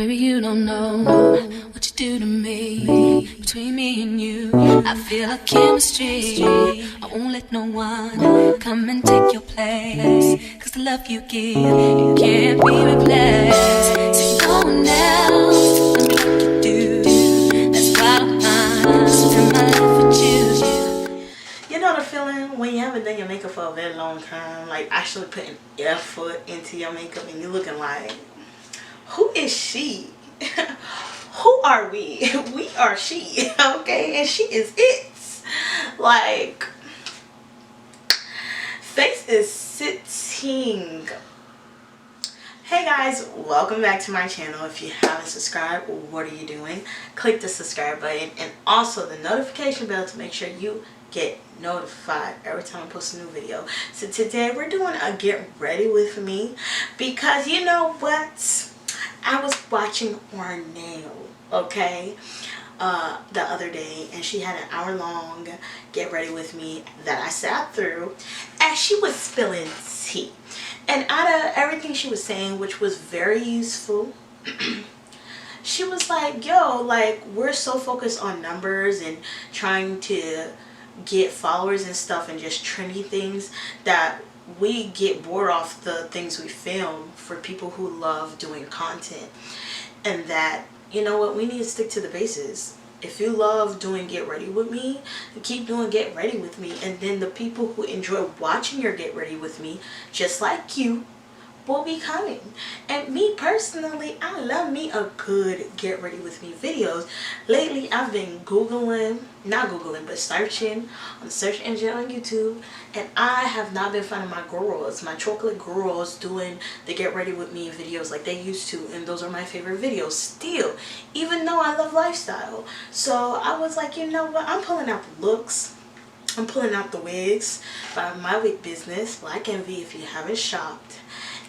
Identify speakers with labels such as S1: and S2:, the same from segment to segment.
S1: Baby, you don't know what you do to me. Between me and you, I feel a chemistry. I won't let no one come and take your place. Cause the love you give, it can't be replaced. See no one else to love me like you do. That's why I'm spend my life with you.
S2: You know the feeling when you haven't done your makeup for a very long time, like actually putting effort into your makeup and you're looking like, who is she? Who are we? We are she, okay? And she is it. Like, face is sitting. Hey guys, welcome back to my channel. If you haven't subscribed, what are you doing? Click the subscribe button and also the notification bell to make sure you get notified every time I post a new video. So today we're doing a get ready with me because you know what? I was watching Ornell, okay, the other day, and she had an hour-long get ready with me that I sat through, and she was spilling tea. And out of everything she was saying, which was very useful, she was like, yo, like, we're so focused on numbers and trying to get followers and stuff and just trendy things that we get bored off the things we film for people who love doing content. And that, you know what, we need to stick to the bases. If you love doing get ready with me, keep doing get ready with me, and then the people who enjoy watching your get ready with me, just like you, will be coming. And me personally, I love me a good get ready with me videos. Lately I've been but searching on the search engine on YouTube, and I have not been finding my girls, my chocolate girls, doing the get ready with me videos like they used to, and those are my favorite videos still, even though I love lifestyle. So I was like, you know what, I'm pulling out the looks, I'm pulling out the wigs by my wig business, BLAQUEENVY, if you haven't shopped.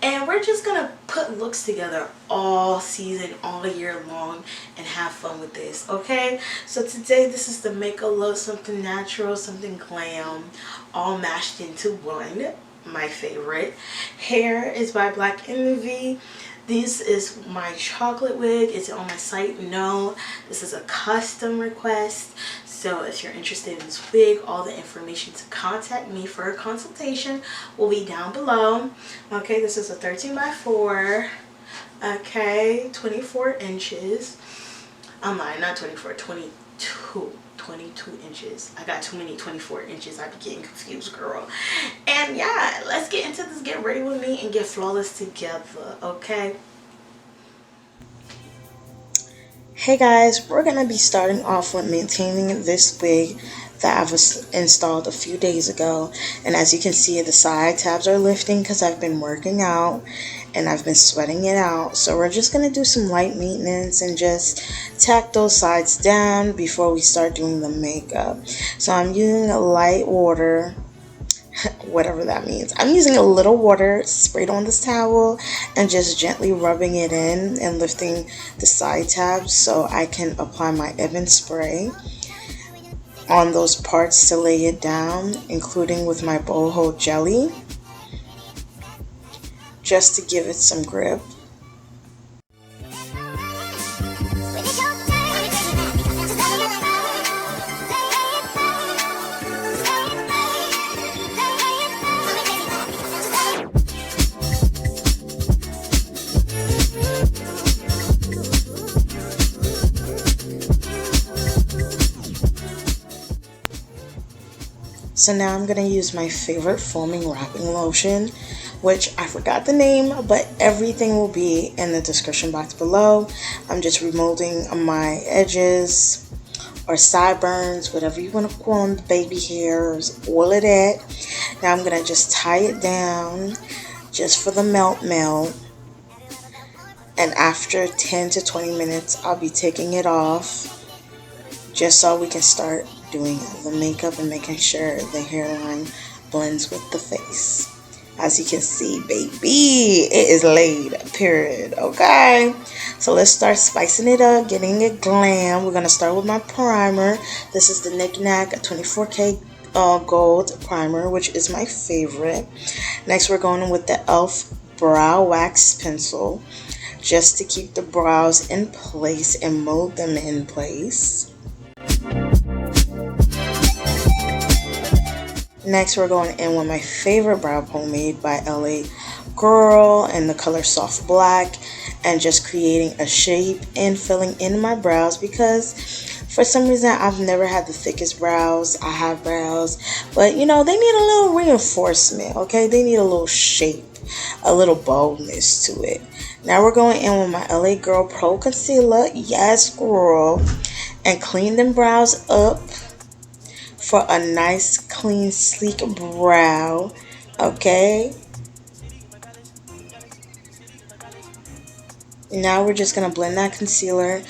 S2: And we're just going to put looks together all season, all year long, and have fun with this, okay? So today, this is the makeup look, something natural, something glam, all mashed into one, my favorite. Hair is by BLAQUEENVY. This is my chocolate wig. It's on my site. No, this is a custom request. So if you're interested in this wig, all the information to contact me for a consultation will be down below. Okay, this is a 13 by 4. Okay, 24 inches. I'm lying, not 24, 22 inches. I got too many 24 inches. I be getting confused, girl. And yeah, let's get into this get ready with me and get flawless together, okay? Hey guys, we're going to be starting off with maintaining this wig that I was installed a few days ago. And as you can see, the side tabs are lifting because I've been working out and I've been sweating it out. So we're just going to do some light maintenance and just tack those sides down before we start doing the makeup. So I'm using a light water, whatever that means. I'm using a little water sprayed on this towel and just gently rubbing it in and lifting the side tabs so I can apply my Ebin spray on those parts to lay it down, including with my boho jelly, just to give it some grip. So now I'm going to use my favorite foaming wrapping lotion, which I forgot the name, but everything will be in the description box below. I'm just removing my edges or sideburns, whatever you want to call them, baby hairs, all of that. Now I'm going to just tie it down just for the melt. And after 10 to 20 minutes, I'll be taking it off just so we can start doing the makeup and making sure the hairline blends with the face. As you can see, baby, it is laid, period. Okay, so let's start spicing it up, getting it glam. We're gonna start with my primer. This is the Knick-Knack 24K gold primer, which is my favorite. Next, we're going with the e.l.f. brow wax pencil. just to keep the brows in place and mold them in place. Next, we're going in with my favorite brow pomade by LA Girl in the color Soft Black, and just creating a shape and filling in my brows, because for some reason I've never had the thickest brows. I have brows, but you know, they need a little reinforcement, okay? They need a little shape, a little boldness to it. Now we're going in with my LA Girl Pro Concealer, yes girl, and clean them brows up for a nice, clean, sleek brow, okay? Now we're just going to blend that concealer,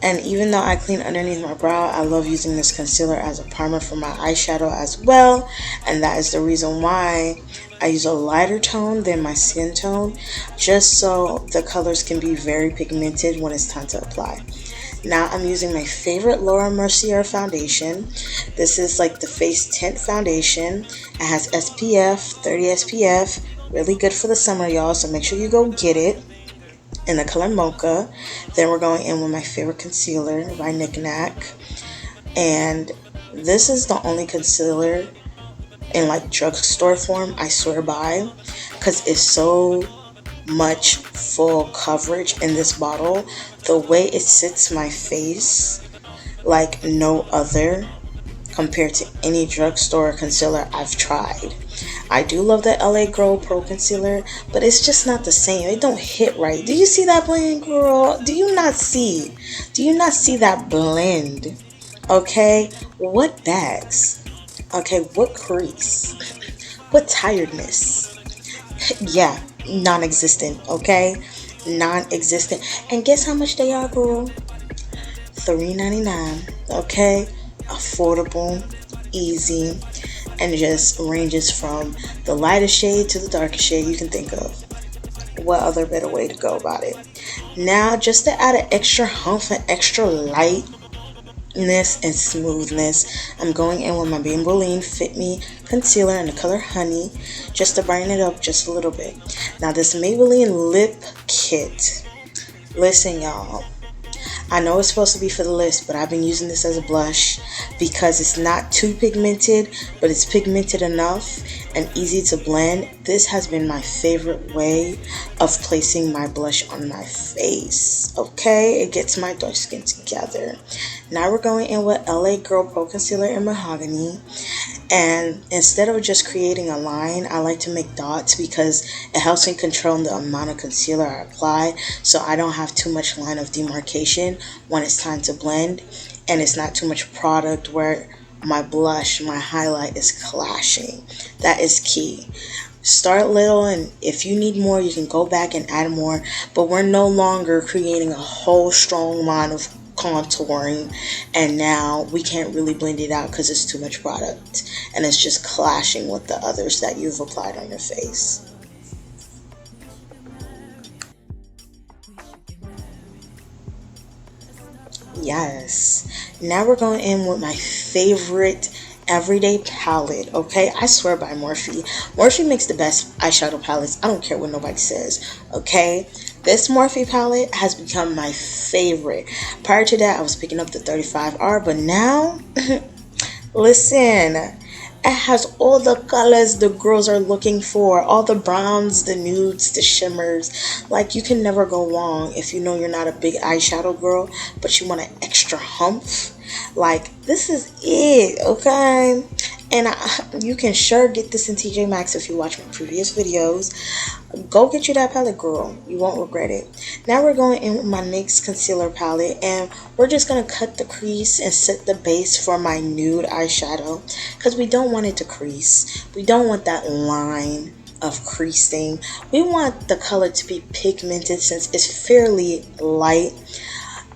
S2: and even though I clean underneath my brow, I love using this concealer as a primer for my eyeshadow as well, and that is the reason why I use a lighter tone than my skin tone, just so the colors can be very pigmented when it's time to apply. Now I'm using my favorite Laura Mercier foundation. This is like the face tint foundation. It has SPF, 30 SPF, really good for the summer, y'all, so make sure you go get it, in the color Mocha. Then we're going in with my favorite concealer by Knick Knack, and this is the only concealer in like drugstore form I swear by, because it's so much full coverage in this bottle. The way it sits my face like no other compared to any drugstore concealer I've tried. I do love the LA Girl Pro Concealer, but it's just not the same. It don't hit right. Do you see that blend, girl? Do you not see? Do you not see that blend? Okay, what bags? Okay, what crease? What tiredness? Yeah, non-existent, okay? Non-existent. And guess how much they are, girl? $3.99, okay? Affordable, easy, and just ranges from the lightest shade to the darkest shade you can think of. What other better way to go about it? Now, just to add an extra hump and extra lightness and smoothness, I'm going in with my Maybelline Fit Me concealer in the color Honey, just to brighten it up just a little bit. Now, this Maybelline lip kit, listen y'all, I know it's supposed to be for the lips, but I've been using this as a blush because it's not too pigmented, but it's pigmented enough and easy to blend. This has been my favorite way of placing my blush on my face, okay? It gets my dark skin together. Now we're going in with LA Girl Pro Concealer in Mahogany, and instead of just creating a line, I like to make dots because it helps me control the amount of concealer I apply, so I don't have too much line of demarcation when it's time to blend, and it's not too much product where my blush, my highlight is clashing. That is key. Start little, and if you need more, you can go back and add more, but we're no longer creating a whole strong line of contouring, and now we can't really blend it out because it's too much product and it's just clashing with the others that you've applied on your face. Yes, now we're going in with my favorite everyday palette, okay? I swear by Morphe. Morphe makes the best eyeshadow palettes. I don't care what nobody says, okay? This Morphe palette has become my favorite. Prior to that, I was picking up the 35R, but now, listen, it has all the colors the girls are looking for. All the browns, the nudes, the shimmers. Like, you can never go wrong if you know you're not a big eyeshadow girl, but you want an extra hump. Like, this is it, okay? And you can sure get this in TJ Maxx if you watch my previous videos. Go get you that palette, girl. You won't regret it. Now we're going in with my NYX concealer palette, and we're just going to cut the crease and set the base for my nude eyeshadow, because we don't want it to crease. We don't want that line of creasing. We want the color to be pigmented since it's fairly light,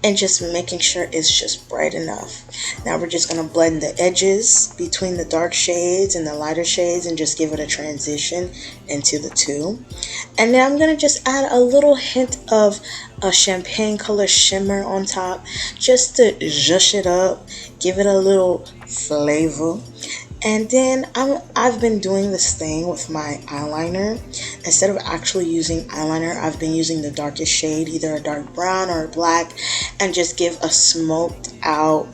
S2: and just making sure it's just bright enough. Now we're just going to blend the edges between the dark shades and the lighter shades and just give it a transition into the two. And then I'm going to just add a little hint of a champagne color shimmer on top just to zhuzh it up, give it a little flavor. And then I've been doing this thing with my eyeliner. Instead of actually using eyeliner, I've been using the darkest shade, either a dark brown or a black, and just give a smoked out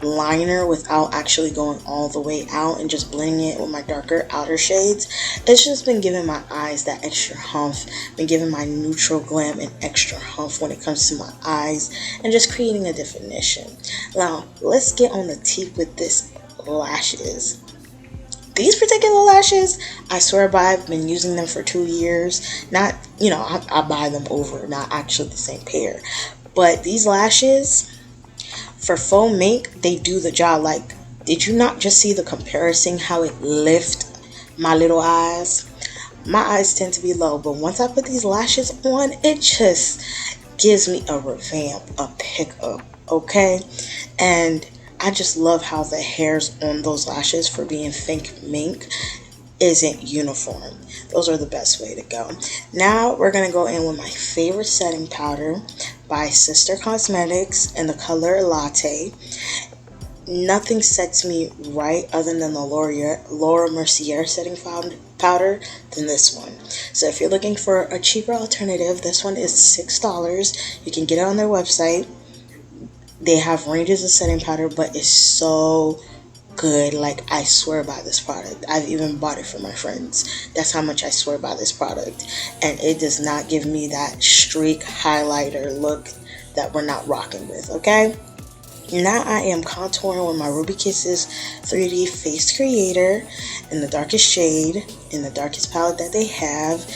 S2: liner without actually going all the way out and just blending it with my darker outer shades. It's just been giving my eyes that extra humph, been giving my neutral glam an extra humph when it comes to my eyes, and just creating a definition. Now let's get on the teeth with this lashes. These particular lashes, I swear by, I've been using them for 2 years. Not, I buy them over, not actually the same pair. But these lashes, for faux mink, they do the job. Like, did you not just see the comparison, how it lift my little eyes? My eyes tend to be low, but once I put these lashes on, it just gives me a revamp, a pickup, okay? And I just love how the hairs on those lashes, for being fake mink, isn't uniform. Those are the best way to go. Now we're going to go in with my favorite setting powder by Sister Cosmetics in the color Latte. Nothing sets me right other than the Laura Mercier setting powder than this one. So if you're looking for a cheaper alternative, this one is $6. You can get it on their website. They have ranges of setting powder, but it's so good. Like, I swear by this product. I've even bought it for my friends. That's how much I swear by this product. And it does not give me that streak highlighter look that we're not rocking with, okay? Now I am contouring with my Ruby Kisses 3D Face Creator in the darkest shade, in the darkest palette that they have.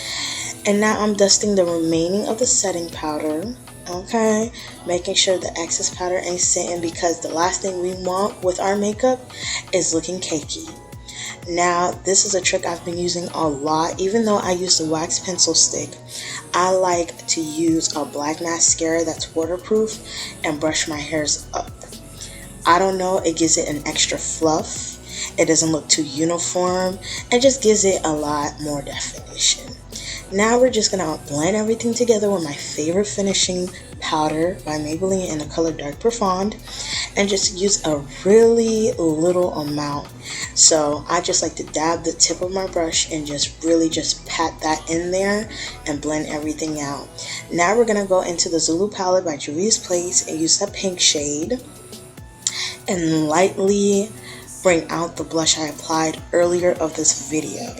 S2: And now I'm dusting the remaining of the setting powder. Okay, making sure the excess powder ain't sitting, because the last thing we want with our makeup is looking cakey. Now, this is a trick I've been using a lot. Even though I use the wax pencil stick, I like to use a black mascara that's waterproof and brush my hairs up. I don't know, it gives it an extra fluff. It doesn't look too uniform, and just gives it a lot more definition. Now we're just going to blend everything together with my favorite finishing powder by Maybelline in the color Dark Profonde, and just use a really little amount. So I just like to dab the tip of my brush and just really just pat that in there and blend everything out. Now we're going to go into the Zulu palette by Juvia's Place and use that pink shade and lightly bring out the blush I applied earlier of this video.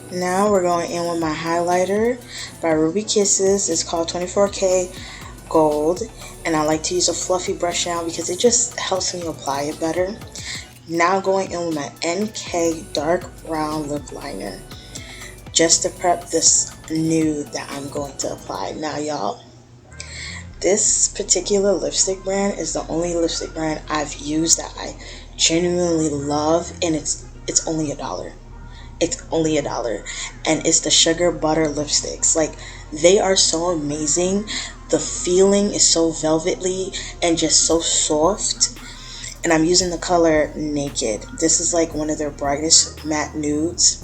S2: Now we're going in with my highlighter by Ruby Kisses. It's called 24K Gold, and I like to use a fluffy brush now because it just helps me apply it better. Now going in with my NK Dark Brown Lip Liner, just to prep this nude that I'm going to apply. Now y'all, this particular lipstick brand is the only lipstick brand I've used that I genuinely love, and it's only $1. It's only $1, and it's the Sugar Butter lipsticks. Like, they are so amazing. The feeling is so velvety and just so soft. And I'm using the color Naked. This is like one of their brightest matte nudes.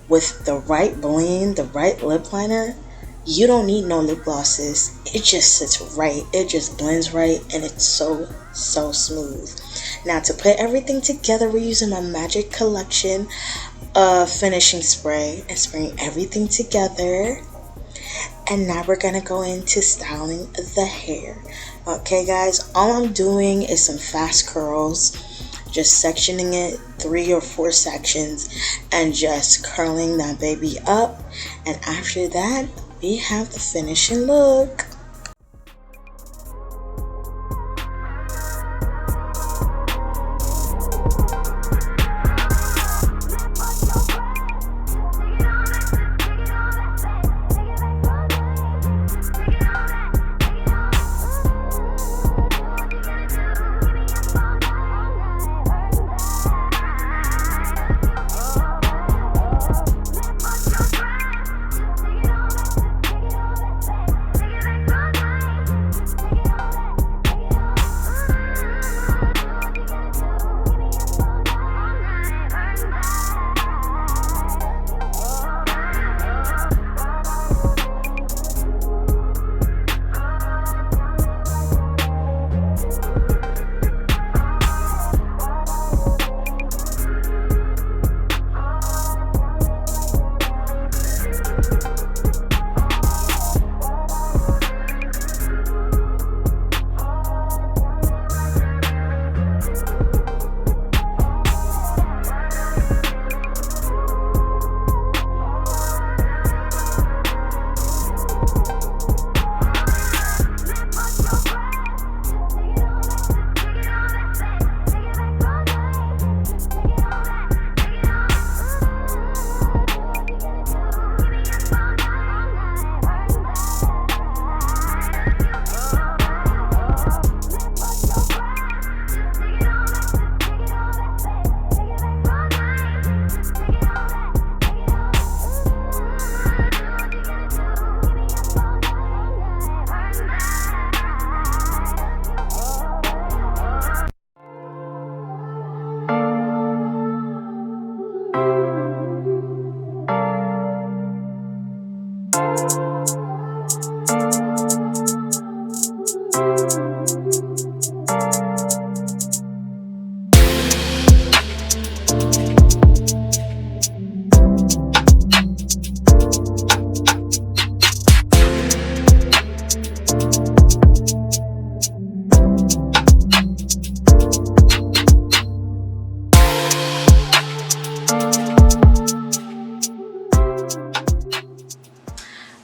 S2: With the right blend, the right lip liner, you don't need no lip glosses. It just sits right. It just blends right, and it's so smooth. Now to put everything together, we're using my Magic Collection finishing spray and spraying everything together. And now we're gonna go into styling the hair. Okay guys, all I'm doing is some fast curls, just sectioning it 3 or 4 sections and just curling that baby up. And after that, we have the finishing look.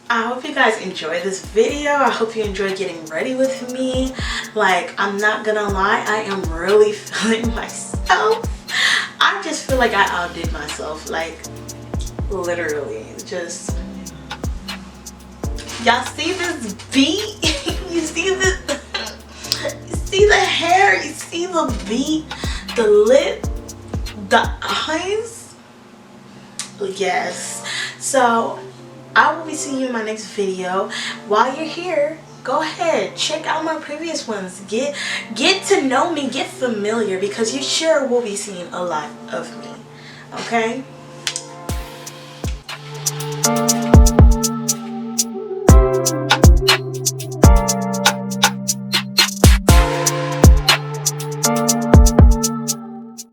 S2: I hope you guys enjoyed this video. I hope you enjoyed getting ready with me. Like, I'm not gonna lie, I am really feeling myself. I just feel like I outdid myself, like literally. Just, y'all see this beat? You see this? You see the hair? You see the beat? The lip? The eyes? Yes. So I will be seeing you in my next video. While you're here, go ahead, check out my previous ones. Get to know me, get familiar, because you sure will be seeing a lot of me. Okay?